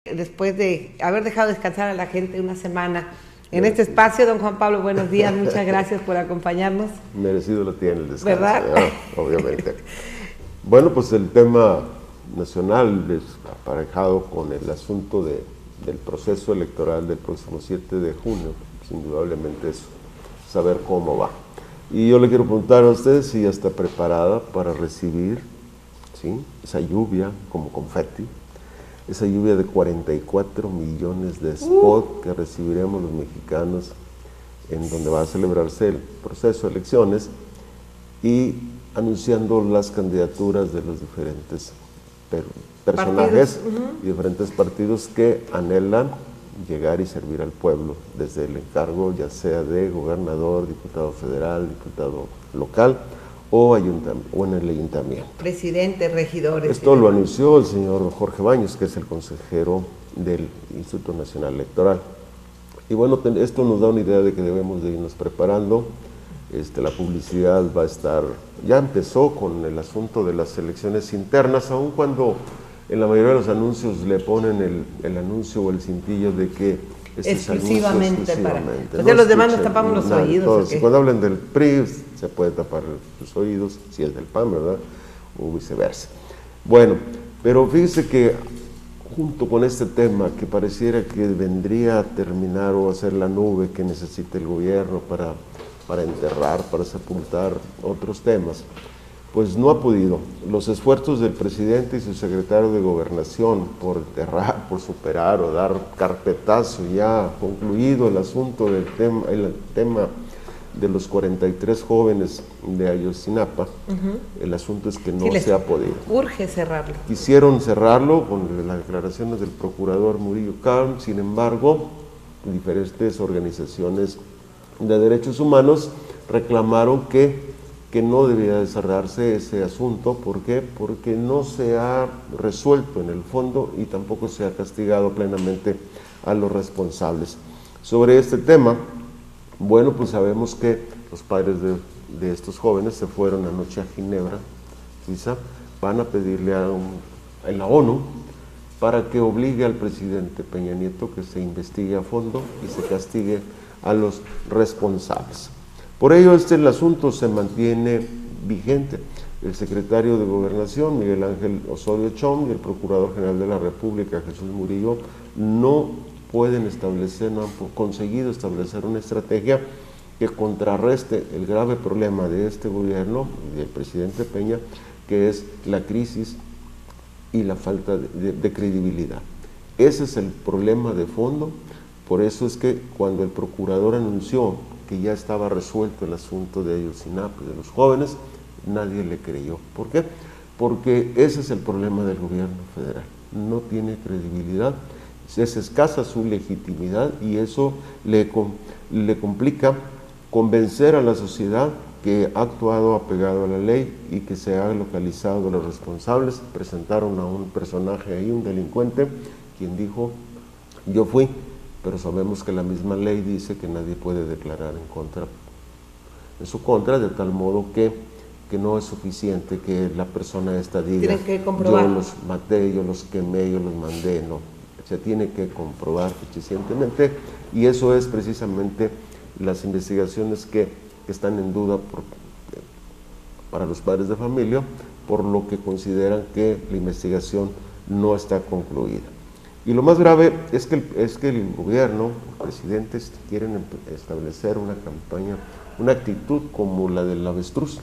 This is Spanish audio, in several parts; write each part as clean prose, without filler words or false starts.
Después de haber dejado descansar a la gente una semana en este espacio. Don Juan Pablo, buenos días, muchas gracias por acompañarnos. Merecido lo tiene el descanso, ¿verdad? Obviamente. Bueno, pues el tema nacional es aparejado con el asunto del proceso electoral del próximo 7 de junio, pues indudablemente es saber cómo va. Y yo le quiero preguntar a usted si ya está preparada para recibir, ¿sí?, esa lluvia como confeti, esa lluvia de 44 millones de spot que recibiremos los mexicanos en donde va a celebrarse el proceso de elecciones y anunciando las candidaturas de los diferentes personajes y diferentes partidos que anhelan llegar y servir al pueblo, desde el encargo ya sea de gobernador, diputado federal, diputado local o en el ayuntamiento. Presidente, regidores. Esto lo anunció el señor Jorge Baños, que es el consejero del Instituto Nacional Electoral. Y bueno, esto nos da una idea de que debemos de irnos preparando. La publicidad va a estar, ya empezó con el asunto de las elecciones internas, aun cuando en la mayoría de los anuncios le ponen el anuncio o el cintillo de que exclusivamente para... Entonces los demás nos tapamos los oídos. Cuando hablen del PRI, se puede tapar los oídos, si es del PAN, ¿verdad? O viceversa. Bueno, pero fíjese que junto con este tema que pareciera que vendría a terminar o a ser la nube que necesita el gobierno para enterrar, para sepultar otros temas, pues no ha podido. Los esfuerzos del presidente y su secretario de Gobernación por enterrar, por superar o dar carpetazo ya concluido el asunto del tema de los 43 jóvenes de Ayotzinapa, el asunto es que no se ha podido. Urge cerrarlo. Quisieron cerrarlo con las declaraciones del procurador Murillo Karam, sin embargo, diferentes organizaciones de derechos humanos reclamaron que no debía de cerrarse ese asunto. ¿Por qué? Porque no se ha resuelto en el fondo y tampoco se ha castigado plenamente a los responsables. Sobre este tema, bueno, pues sabemos que los padres de estos jóvenes se fueron anoche a Ginebra, Suiza, van a pedirle en la ONU para que obligue al presidente Peña Nieto que se investigue a fondo y se castigue a los responsables. Por ello, el asunto se mantiene vigente. El secretario de Gobernación, Miguel Ángel Osorio Chong, y el Procurador General de la República, Jesús Murillo, no pueden establecer, no han conseguido establecer una estrategia que contrarreste el grave problema de este gobierno y del presidente Peña, que es la crisis y la falta de credibilidad. Ese es el problema de fondo. Por eso es que cuando el procurador anunció que ya estaba resuelto el asunto de Ayotzinapa, de los jóvenes, nadie le creyó. ¿Por qué? Porque ese es el problema del gobierno federal. No tiene credibilidad, es escasa su legitimidad y eso le complica convencer a la sociedad que ha actuado apegado a la ley y que se ha localizado a los responsables. Presentaron a un personaje ahí, un delincuente, quien dijo: yo fui, pero sabemos que la misma ley dice que nadie puede declarar en su contra, de tal modo que no es suficiente que la persona esta diga: yo los maté, yo los quemé, yo los mandé. No, se tiene que comprobar suficientemente, y eso es precisamente las investigaciones que están en duda para los padres de familia, por lo que consideran que la investigación no está concluida. Y lo más grave es que el gobierno, los presidentes, quieren establecer una campaña, una actitud como la del avestruz,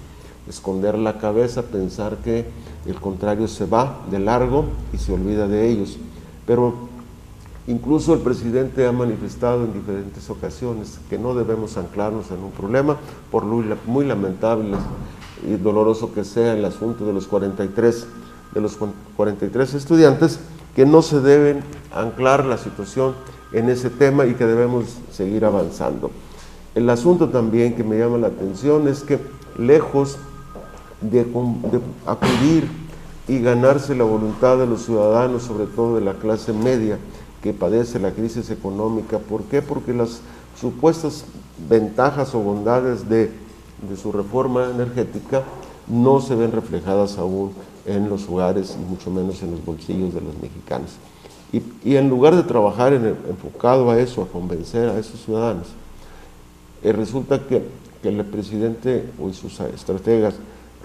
esconder la cabeza, pensar que el contrario se va de largo y se olvida de ellos. Pero incluso el presidente ha manifestado en diferentes ocasiones que no debemos anclarnos en un problema, por muy lamentable y doloroso que sea el asunto de los 43 estudiantes, que no se deben anclar la situación en ese tema y que debemos seguir avanzando. El asunto también que me llama la atención es que, lejos de acudir y ganarse la voluntad de los ciudadanos, sobre todo de la clase media que padece la crisis económica, ¿por qué? Porque las supuestas ventajas o bondades de su reforma energética no se ven reflejadas aún en los hogares y mucho menos en los bolsillos de los mexicanos. Y en lugar de trabajar enfocado a eso, a convencer a esos ciudadanos, resulta que el presidente y sus estrategas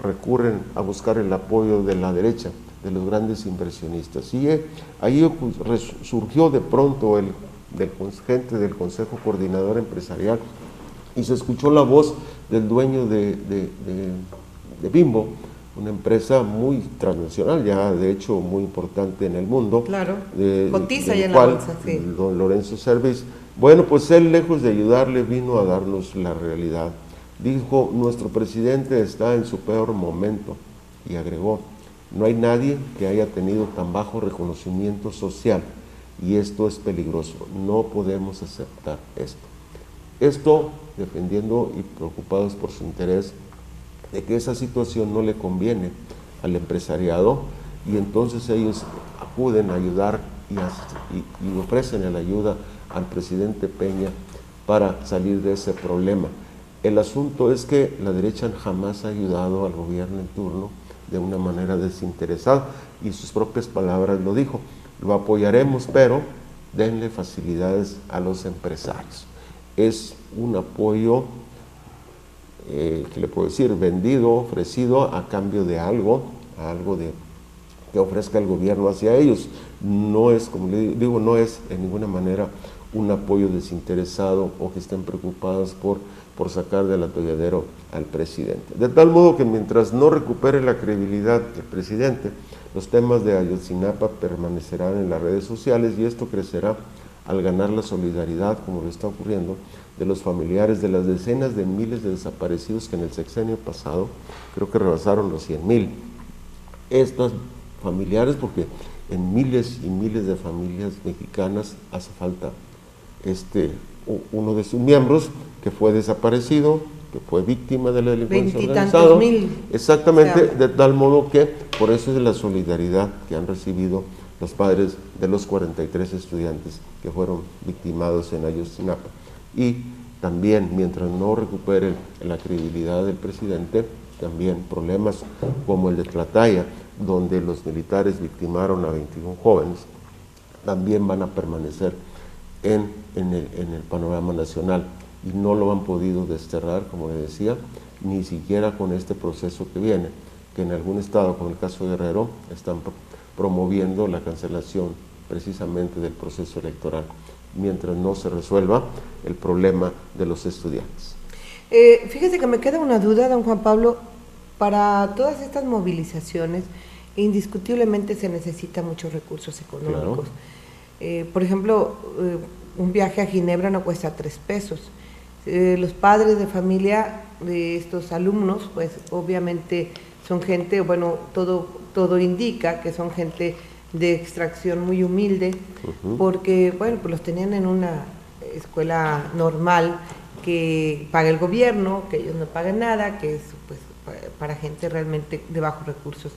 recurren a buscar el apoyo de la derecha, de los grandes inversionistas. Y ahí surgió de pronto gente del Consejo Coordinador Empresarial y se escuchó la voz del dueño de Bimbo, una empresa muy transnacional, ya de hecho muy importante en el mundo. Claro, cotiza ya en la bolsa, sí. Don Lorenzo Service. Bueno, pues él, lejos de ayudarle, vino a darnos la realidad. Dijo, nuestro presidente está en su peor momento, y agregó, no hay nadie que haya tenido tan bajo reconocimiento social, y esto es peligroso, no podemos aceptar esto. Esto defendiendo y preocupados por su interés de que esa situación no le conviene al empresariado, y entonces ellos acuden a ayudar y ofrecen la ayuda al presidente Peña para salir de ese problema. El asunto es que la derecha jamás ha ayudado al gobierno en turno de una manera desinteresada, y sus propias palabras lo dijo, lo apoyaremos, pero denle facilidades a los empresarios. Es un apoyo, ¿qué le puedo decir?, vendido, ofrecido a cambio de algo que ofrezca el gobierno hacia ellos. No es, como le digo, no es en ninguna manera un apoyo desinteresado o que estén preocupados por sacar del atolladero al presidente. De tal modo que mientras no recupere la credibilidad del presidente, los temas de Ayotzinapa permanecerán en las redes sociales, y esto crecerá al ganar la solidaridad, como lo está ocurriendo, de los familiares de las decenas de miles de desaparecidos que en el sexenio pasado creo que rebasaron los 100,000. Estos familiares, porque en miles y miles de familias mexicanas hace falta uno de sus miembros que fue desaparecido, que fue víctima de la delincuencia organizada. Exactamente, de tal modo que por eso es la solidaridad que han recibido los padres de los 43 estudiantes que fueron victimados en Ayotzinapa. Y también, mientras no recupere la credibilidad del presidente, también problemas como el de Tlahtaya, donde los militares victimaron a 21 jóvenes, también van a permanecer en el panorama nacional, y no lo han podido desterrar, como le decía, ni siquiera con este proceso que viene, que en algún estado, como el caso de Guerrero, están promoviendo la cancelación precisamente del proceso electoral, mientras no se resuelva el problema de los estudiantes. Fíjese que me queda una duda, don Juan Pablo. Para todas estas movilizaciones, indiscutiblemente se necesitan muchos recursos económicos. Claro. Por ejemplo, un viaje a Ginebra no cuesta 3 pesos. Los padres de familia de estos alumnos, pues obviamente son gente, bueno, todo indica que son gente de extracción muy humilde, porque, bueno, pues los tenían en una escuela normal que paga el gobierno, que ellos no pagan nada, que es pues para gente realmente de bajos recursos.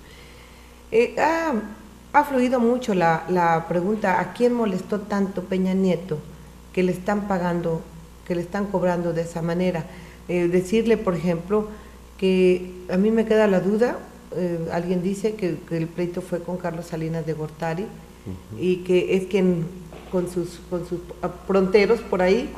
Ha fluido mucho la pregunta, ¿a quién molestó tanto Peña Nieto que le están pagando, que le están cobrando de esa manera? Decirle, por ejemplo, que a mí me queda la duda, alguien dice que el pleito fue con Carlos Salinas de Gortari, y que es quien con sus fronteros por ahí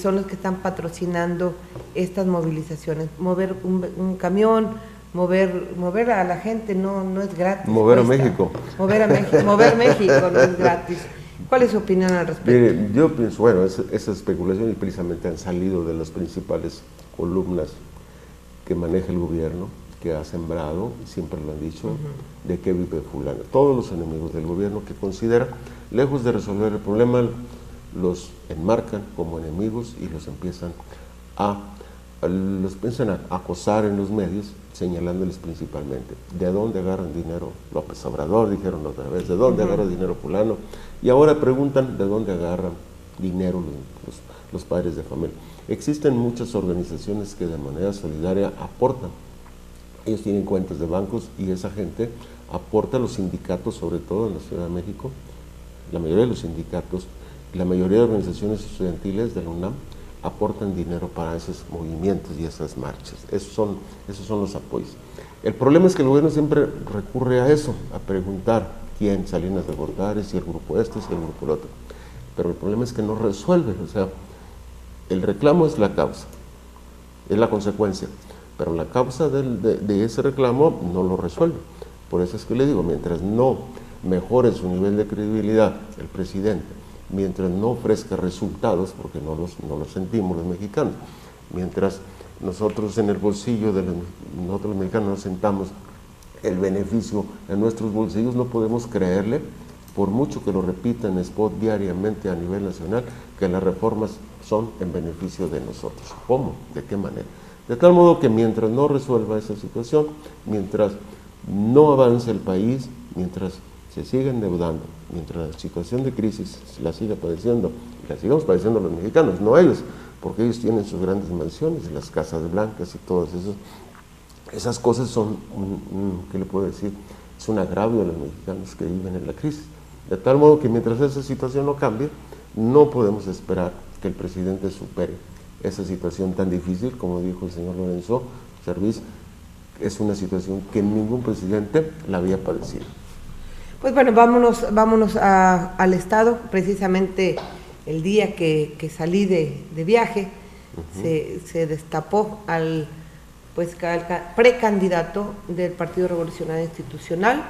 son los que están patrocinando estas movilizaciones. Mover un camión, mover a la gente no es gratis. Mover a México. Mover México no es gratis. ¿Cuál es su opinión al respecto? Mire, yo pienso, bueno, esas especulaciones precisamente han salido de las principales columnas que maneja el gobierno, que ha sembrado, y siempre lo han dicho, de qué vive fulano. Todos los enemigos del gobierno que considera, lejos de resolver el problema, los enmarcan como enemigos y los empiezan a acosar en los medios, señalándoles principalmente de dónde agarran dinero López Obrador, dijeron otra vez, de dónde agarra dinero fulano, y ahora preguntan de dónde agarran dinero los padres de familia. Existen muchas organizaciones que de manera solidaria aportan. Ellos tienen cuentas de bancos y esa gente aporta a los sindicatos, sobre todo en la Ciudad de México. La mayoría de los sindicatos, la mayoría de organizaciones estudiantiles de la UNAM aportan dinero para esos movimientos y esas marchas. Esos son los apoyos. El problema es que el gobierno siempre recurre a eso, a preguntar quién, Salinas de Gortari, si el grupo este, si el grupo el otro. Pero el problema es que no resuelve, o sea, el reclamo es la causa, es la consecuencia, pero la causa de ese reclamo no lo resuelve. Por eso es que le digo, mientras no mejore su nivel de credibilidad el presidente, mientras no ofrezca resultados, porque no los sentimos los mexicanos, mientras nosotros en el bolsillo nosotros los mexicanos nos sentamos el beneficio en nuestros bolsillos, no podemos creerle, por mucho que lo repita en spot diariamente a nivel nacional, que las reformas son en beneficio de nosotros. ¿Cómo? ¿De qué manera? De tal modo que mientras no resuelva esa situación, mientras no avance el país, mientras se siga endeudando, mientras la situación de crisis la siga padeciendo, la sigamos padeciendo los mexicanos, no ellos, porque ellos tienen sus grandes mansiones, las casas blancas y todas esas cosas son, ¿qué le puedo decir? Es un agravio a los mexicanos que viven en la crisis. De tal modo que mientras esa situación no cambie, no podemos esperar que el presidente supere esa situación tan difícil, como dijo el señor Lorenzo Serviz, es una situación que ningún presidente la había padecido. Pues bueno, vámonos al Estado. Precisamente el día que salí de viaje, se destapó al precandidato del Partido Revolucionario Institucional,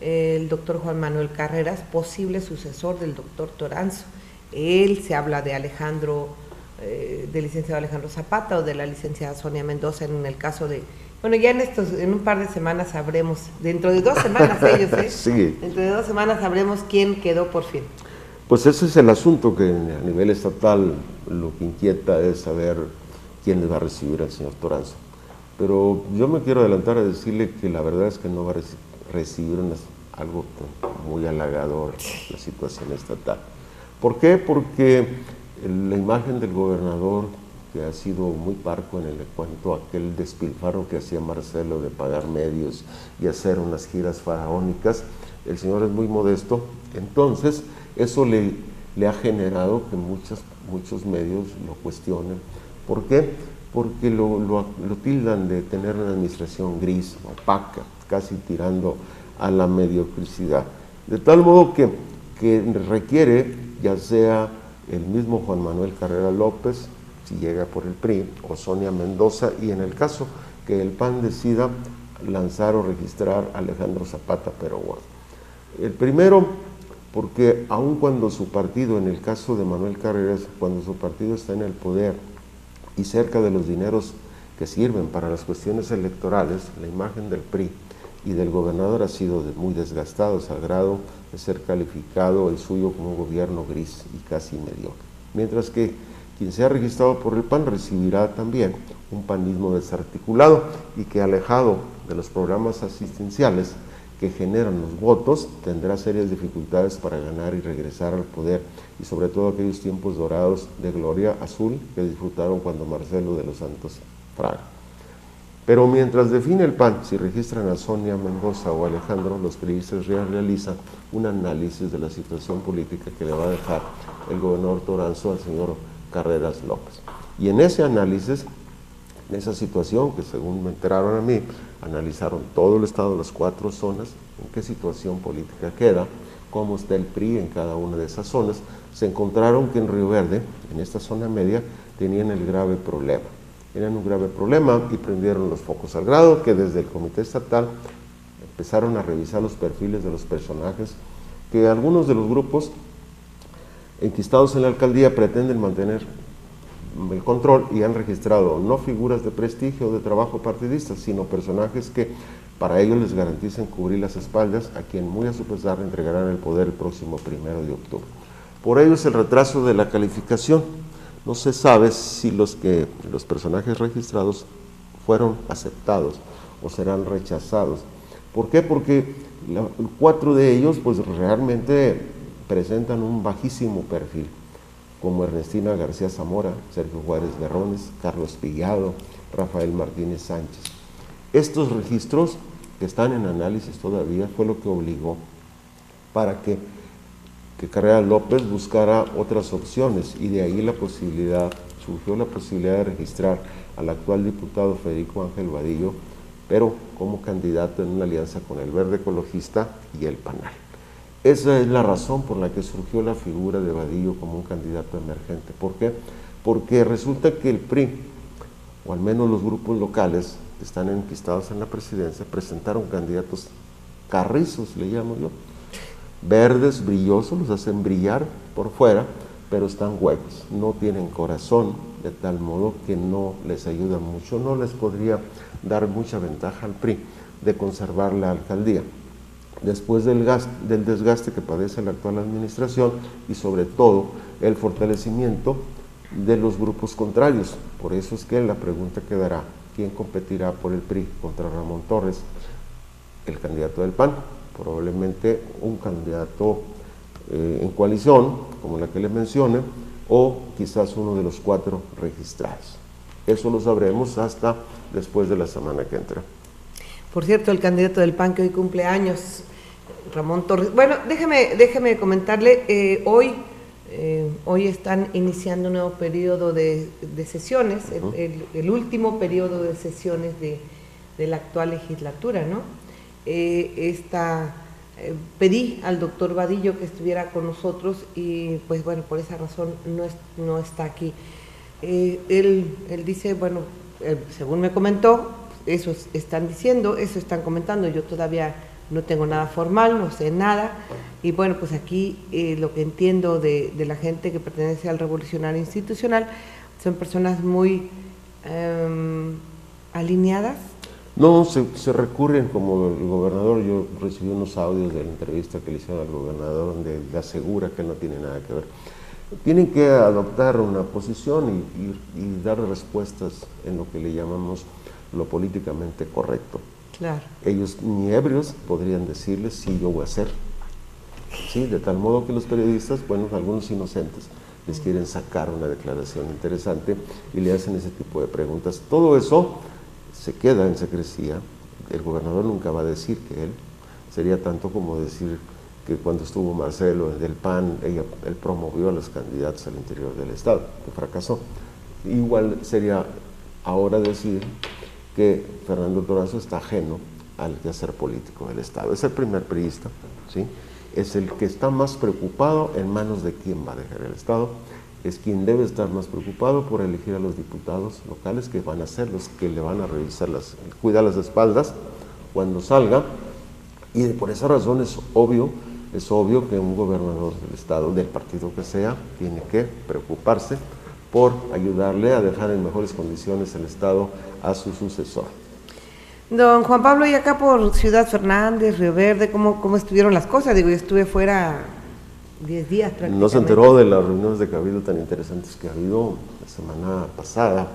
el doctor Juan Manuel Carreras, posible sucesor del doctor Toranzo. Se habla de del licenciado Alejandro Zapata o de la licenciada Sonia Mendoza en el caso de... Bueno, ya en un par de semanas sabremos, dentro de 2 semanas ellos, sí. Dentro de 2 semanas sabremos quién quedó por fin. Pues ese es el asunto que a nivel estatal lo que inquieta es saber quién le va a recibir al señor Toranzo. Pero yo me quiero adelantar a decirle que la verdad es que no va a recibir algo muy halagador la situación estatal. ¿Por qué? Porque la imagen del gobernador, que ha sido muy parco en el cuanto a aquel despilfarro que hacía Marcelo de pagar medios y hacer unas giras faraónicas, el señor es muy modesto, entonces eso le ha generado que muchos medios lo cuestionen. ¿Por qué? Porque lo tildan de tener una administración gris, opaca, casi tirando a la mediocridad. De tal modo que requiere, ya sea el mismo Juan Manuel Carrera López, si llega por el PRI, o Sonia Mendoza, y en el caso que el PAN decida lanzar o registrar a Alejandro Zapata, pero bueno. El primero, porque aun cuando su partido, en el caso de Manuel Carreras, cuando su partido está en el poder y cerca de los dineros que sirven para las cuestiones electorales, la imagen del PRI y del gobernador ha sido muy desgastado, al grado de ser calificado el suyo como un gobierno gris y casi mediocre. Mientras que quien sea registrado por el PAN recibirá también un panismo desarticulado y que, alejado de los programas asistenciales que generan los votos, tendrá serias dificultades para ganar y regresar al poder, y sobre todo aquellos tiempos dorados de gloria azul que disfrutaron cuando Marcelo de los Santos Fraga. Pero mientras define el PAN si registran a Sonia Mendoza o Alejandro, los periodistas realizan un análisis de la situación política que le va a dejar el gobernador Toranzo al señor Carreras López. Y en ese análisis, en esa situación que según me enteraron a mí, analizaron todo el estado, las 4 zonas, en qué situación política queda, cómo está el PRI en cada una de esas zonas, se encontraron que en Río Verde, en esta zona media, tenían el grave problema. Eran un grave problema y prendieron los focos, al grado que desde el comité estatal empezaron a revisar los perfiles de los personajes que algunos de los grupos enquistados en la alcaldía pretenden mantener el control y han registrado no figuras de prestigio o de trabajo partidista, sino personajes que para ellos les garanticen cubrir las espaldas a quien muy a su pesar entregarán el poder el próximo 1 de octubre. Por ello es el retraso de la calificación. No se sabe si los personajes registrados fueron aceptados o serán rechazados. ¿Por qué? Porque 4 de ellos pues realmente presentan un bajísimo perfil, como Ernestina García Zamora, Sergio Juárez Berrones, Carlos Pillado, Rafael Martínez Sánchez. Estos registros que están en análisis todavía fue lo que obligó para que Carrera López buscara otras opciones, y de ahí surgió la posibilidad de registrar al actual diputado Federico Ángel Vadillo, pero como candidato en una alianza con el Verde Ecologista y el PANAL. Esa es la razón por la que surgió la figura de Vadillo como un candidato emergente. ¿Por qué? Porque resulta que el PRI, o al menos los grupos locales que están enquistados en la presidencia, presentaron candidatos carrizos, le llamo yo, verdes, brillosos, los hacen brillar por fuera, pero están huecos, no tienen corazón, de tal modo que no les ayuda mucho, no les podría dar mucha ventaja al PRI de conservar la alcaldía. Después del desgaste que padece la actual administración y sobre todo el fortalecimiento de los grupos contrarios. Por eso es que la pregunta quedará, ¿quién competirá por el PRI contra Ramón Torres? El candidato del PAN, probablemente un candidato en coalición, como la que le mencione, o quizás uno de los 4 registrados. Eso lo sabremos hasta después de la semana que entra. Por cierto, el candidato del PAN que hoy cumple años, Ramón Torres. Bueno, déjeme comentarle, hoy están iniciando un nuevo periodo de sesiones, el último periodo de sesiones de la actual legislatura, ¿no? Pedí al doctor Vadillo que estuviera con nosotros y pues bueno, por esa razón no está aquí. Él dice, bueno, según me comentó, eso están diciendo, eso están comentando, yo todavía no tengo nada formal, no sé nada, y bueno, pues aquí lo que entiendo de la gente que pertenece al Revolucionario Institucional son personas muy alineadas. No, se recurren, como el gobernador, yo recibí unos audios de la entrevista que le hicieron al gobernador donde le asegura que no tiene nada que ver. Tienen que adoptar una posición y dar respuestas en lo que le llamamos lo políticamente correcto. Claro. Ellos ni ebrios podrían decirles sí, yo voy a hacer. Sí, de tal modo que los periodistas, bueno, algunos inocentes, les quieren sacar una declaración interesante y le hacen ese tipo de preguntas. Todo eso se queda en secrecía. El gobernador nunca va a decir que él, sería tanto como decir que cuando estuvo Marcelo del PAN, él promovió a los candidatos al interior del Estado, que fracasó. Igual sería ahora decir que Fernando Toranzo está ajeno al quehacer político del Estado. Es el primer priista, ¿sí? Es el que está más preocupado en manos de quién va a dejar el Estado, es quien debe estar más preocupado por elegir a los diputados locales que van a ser los que le van a revisar cuidar las espaldas cuando salga, y por esa razón es obvio que un gobernador del Estado, del partido que sea, tiene que preocuparse por ayudarle a dejar en mejores condiciones el Estado a su sucesor. Don Juan Pablo, y acá por Ciudad Fernández, Río Verde, ¿cómo estuvieron las cosas? Digo, yo estuve fuera 10 días prácticamente. No se enteró de las reuniones de cabildo tan interesantes que ha habido. La semana pasada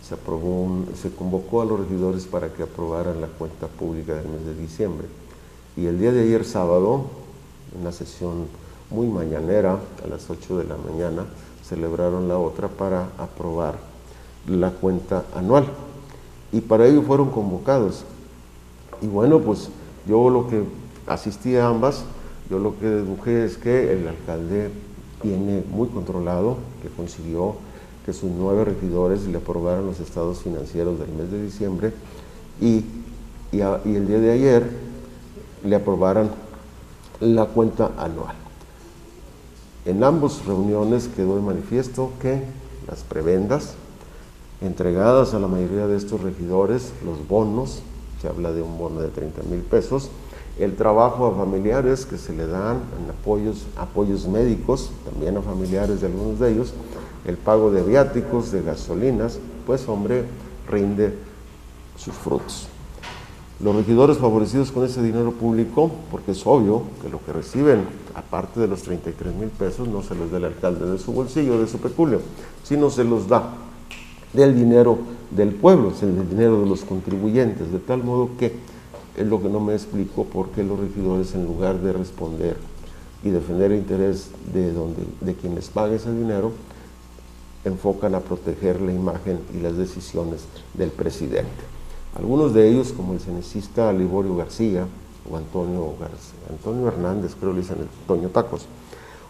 se convocó a los regidores para que aprobaran la cuenta pública del mes de diciembre. Y el día de ayer sábado, una sesión muy mañanera, a las 8 de la mañana, celebraron la otra para aprobar la cuenta anual. Y para ello fueron convocados. Y bueno, pues yo lo que asistí a ambas, yo lo que deduje es que el alcalde tiene muy controlado, que consiguió que sus 9 regidores le aprobaran los estados financieros del mes de diciembre y el día de ayer le aprobaran la cuenta anual. En ambas reuniones quedó de manifiesto que las prebendas entregadas a la mayoría de estos regidores, los bonos, se habla de un bono de 30,000 pesos, el trabajo a familiares que se le dan en apoyos médicos, también a familiares de algunos de ellos, el pago de viáticos, de gasolinas, pues hombre, rinde sus frutos. Los regidores favorecidos con ese dinero público, porque es obvio que lo que reciben, aparte de los 33,000 pesos, no se los da el alcalde de su bolsillo, de su peculio, sino se los da del dinero del pueblo, es el dinero de los contribuyentes, de tal modo que es lo que no me explico por qué los regidores, en lugar de responder y defender el interés de quien les paga ese dinero, enfocan a proteger la imagen y las decisiones del presidente. Algunos de ellos, como el cenecista Liborio García o Antonio Hernández, creo que le dicen Toño Tacos,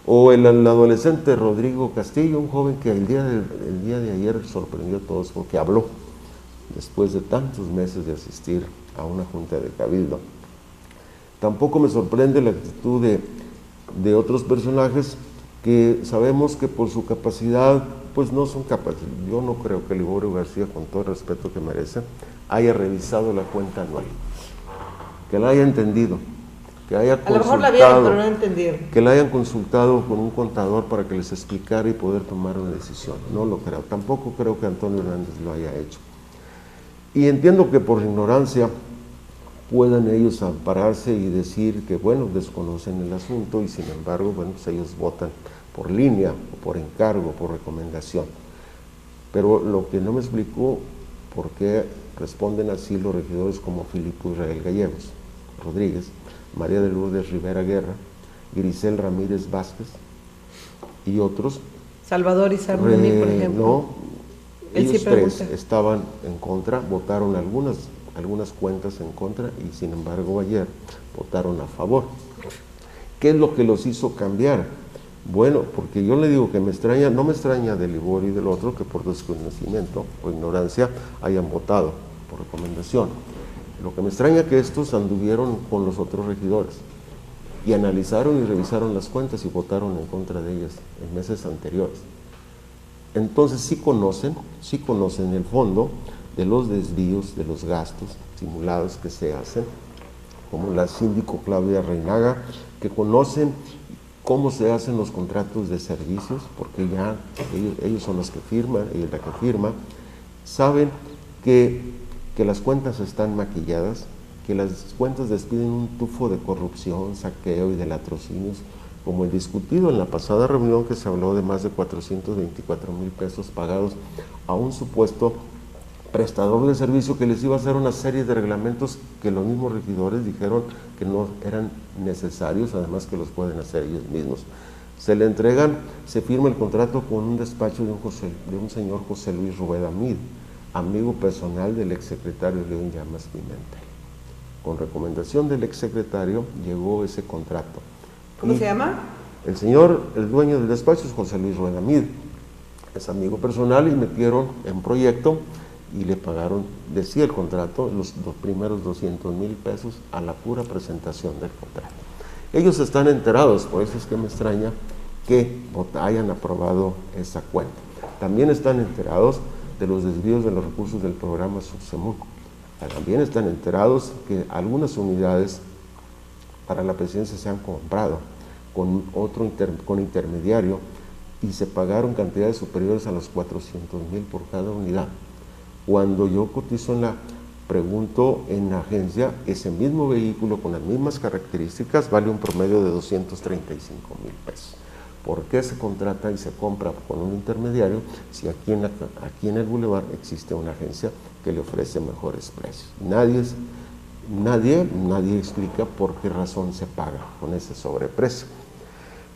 o el adolescente Rodrigo Castillo, un joven que el día de ayer sorprendió a todos porque habló después de tantos meses de asistir a una junta de cabildo. Tampoco me sorprende la actitud de otros personajes que sabemos que por su capacidad, pues no son capaces. Yo no creo que Liborio García, con todo el respeto que merece, haya revisado la cuenta anual, que la haya entendido, que haya consultado, a lo mejor la vieron, pero no entendieron, que la hayan consultado con un contador para que les explicara y poder tomar una decisión. No lo creo. Tampoco creo que Antonio Hernández lo haya hecho. Y entiendo que por ignorancia puedan ellos ampararse y decir que, bueno, desconocen el asunto y sin embargo, bueno, pues ellos votan por línea, o por encargo, por recomendación. Pero lo que no me explicó, por qué responden así los regidores como Filipo Israel Gallegos Rodríguez, María de Lourdes Rivera Guerra, Grisel Ramírez Vázquez y otros. Salvador Izarmuni, por ejemplo. No, ellos tres estaban en contra, votaron algunas cuentas en contra y sin embargo ayer votaron a favor. ¿Qué es lo que los hizo cambiar? Bueno, porque yo le digo que no me extraña de Liborio y del otro que por desconocimiento o ignorancia hayan votado por recomendación. Lo que me extraña es que estos anduvieron con los otros regidores y analizaron y revisaron las cuentas y votaron en contra de ellas en meses anteriores. Entonces sí conocen el fondo de los desvíos, de los gastos simulados que se hacen, como la síndico Claudia Reinaga, que conocen cómo se hacen los contratos de servicios, porque ya ellos son los que firman, ella es la que firma, saben que las cuentas están maquilladas, que las cuentas despiden un tufo de corrupción, saqueo y de latrocinios, como el discutido en la pasada reunión que se habló de más de 424,000 pesos pagados a un supuesto prestador de servicio que les iba a hacer una serie de reglamentos que los mismos regidores dijeron que no eran necesarios, además que los pueden hacer ellos mismos. Se le entregan, se firma el contrato con un despacho de un señor José Luis Rueda Mid, amigo personal del exsecretario León Llamas Pimentel. Con recomendación del exsecretario llegó ese contrato. ¿Cómo se llama? El dueño del despacho es José Luis Rueda Mid, es amigo personal y metieron en proyecto y le pagaron, decía el contrato, los primeros 200,000 pesos a la pura presentación del contrato. Ellos están enterados, por eso es que me extraña que hayan aprobado esa cuenta. También están enterados de los desvíos de los recursos del programa Subsemur. También están enterados que algunas unidades para la presidencia se han comprado con intermediario y se pagaron cantidades superiores a los 400,000 por cada unidad. Cuando yo cotizo pregunto en la agencia, ese mismo vehículo con las mismas características vale un promedio de 235,000 pesos. ¿Por qué se contrata y se compra con un intermediario si aquí en el Boulevard existe una agencia que le ofrece mejores precios? Nadie explica por qué razón se paga con ese sobreprecio.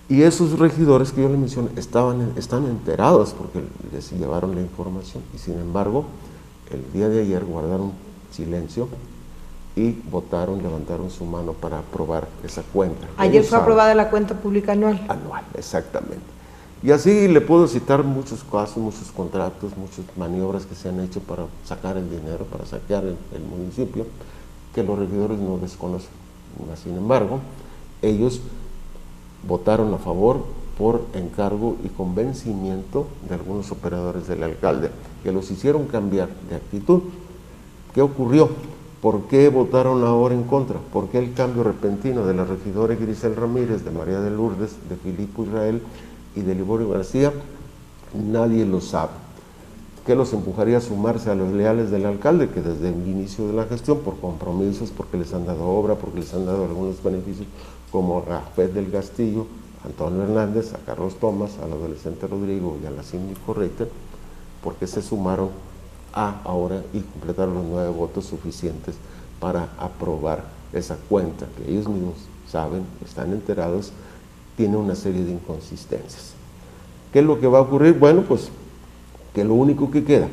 Y esos regidores que yo les mencioné están enterados porque les llevaron la información y sin embargo el día de ayer guardaron silencio y levantaron su mano para aprobar esa cuenta. Ayer fue aprobada la cuenta pública anual. Anual, exactamente. Y así le puedo citar muchos casos, muchos contratos, muchas maniobras que se han hecho para sacar el dinero, para saquear el municipio, que los regidores no desconocen. Sin embargo, ellos votaron a favor por encargo y convencimiento de algunos operadores del alcalde, que los hicieron cambiar de actitud. ¿Qué ocurrió? ¿Por qué votaron ahora en contra? ¿Por qué el cambio repentino de la regidora Grisel Ramírez, de María de Lourdes, de Filipo Israel y de Liborio García? Nadie lo sabe. ¿Qué los empujaría a sumarse a los leales del alcalde? Que desde el inicio de la gestión, por compromisos, porque les han dado obra, porque les han dado algunos beneficios, como a Fed del Castillo, a Antonio Hernández, a Carlos Tomás, al adolescente Rodrigo y a la síndico Reiter, porque se sumaron ahora y completaron los 9 votos suficientes para aprobar esa cuenta, que ellos mismos saben, están enterados, tiene una serie de inconsistencias. ¿Qué es lo que va a ocurrir? Bueno, pues que lo único que queda,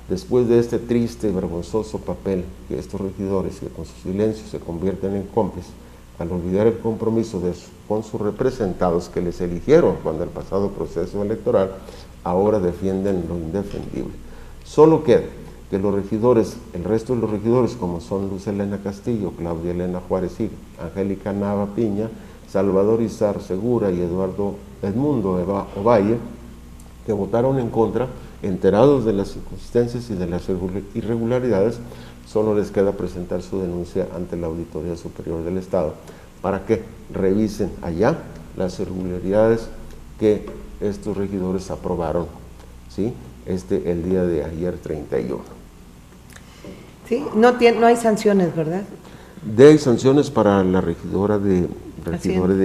después de este triste y vergonzoso papel que estos regidores, que con su silencio se convierten en cómplices, al olvidar el compromiso con sus representados que les eligieron cuando el pasado proceso electoral, ahora defienden lo indefendible. Solo queda que los regidores, el resto de los regidores, como son Luz Elena Castillo, Claudia Elena Juárez Higa, Angélica Nava Piña Salvador Izar Segura y Eduardo Edmundo Ovalle, que votaron en contra, enterados de las inconsistencias y de las irregularidades. Solo les queda presentar su denuncia ante la Auditoría Superior del Estado para que revisen allá las irregularidades que estos regidores aprobaron, ¿sí? El día de ayer 31. Sí, no hay sanciones, ¿verdad? Hay sanciones para la regidora de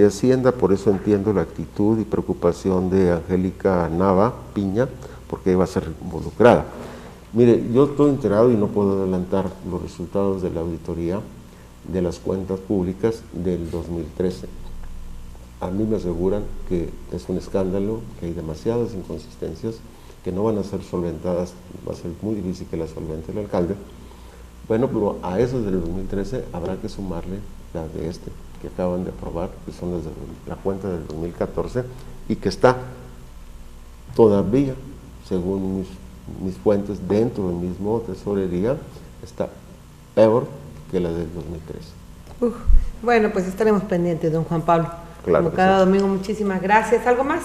Hacienda, por eso entiendo la actitud y preocupación de Angélica Nava Piña, porque iba a ser involucrada. Mire, yo estoy enterado y no puedo adelantar los resultados de la auditoría de las cuentas públicas del 2013. A mí me aseguran que es un escándalo, que hay demasiadas inconsistencias, que no van a ser solventadas, va a ser muy difícil que las solvente el alcalde. Bueno, pero a esos del 2013 habrá que sumarle las de que acaban de aprobar, que son las de la cuenta del 2014, y que está todavía, según mis fuentes, dentro del mismo tesorería, está peor que la del 2013. Bueno, pues estaremos pendientes, don Juan Pablo. Claro. Como cada domingo, muchísimas gracias. ¿Algo más?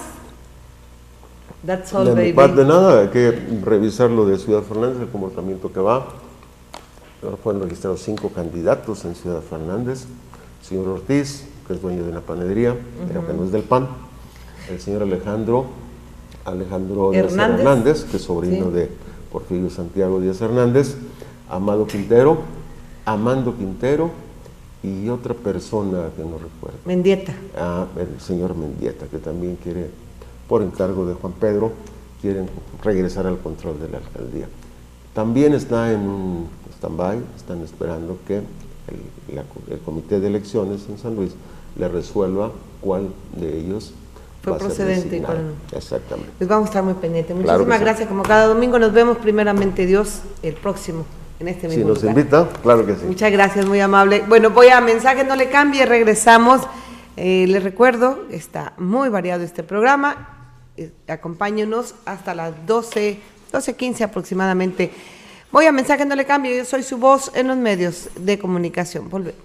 That's all, de baby. Mi parte, nada, hay que revisar lo de Ciudad Fernández, el comportamiento que va. Ahora fueron registrados 5 candidatos en Ciudad Fernández. El señor Ortiz, que es dueño de una panadería, pero que no es del PAN. El señor Alejandro Hernández, que es sobrino de Porfirio Santiago Díaz Hernández. Amando Quintero y otra persona que no recuerdo. Mendieta. El señor Mendieta, que también quiere, por encargo de Juan Pedro, quieren regresar al control de la alcaldía. También está en un stand-by, están esperando que el comité de elecciones en San Luis le resuelva cuál de ellos fue procedente y cuál no. Exactamente. Pues vamos a estar muy pendientes. Muchísimas gracias, como cada domingo. Nos vemos primeramente Dios el próximo en este mismo lugar. Si nos invita, claro que sí. Muchas gracias, muy amable. Bueno, voy a mensaje, no le cambie, regresamos. Les recuerdo, está muy variado este programa. Acompáñenos hasta las 12:15 aproximadamente. Voy a mensaje, no le cambie, yo soy su voz en los medios de comunicación. Volvemos.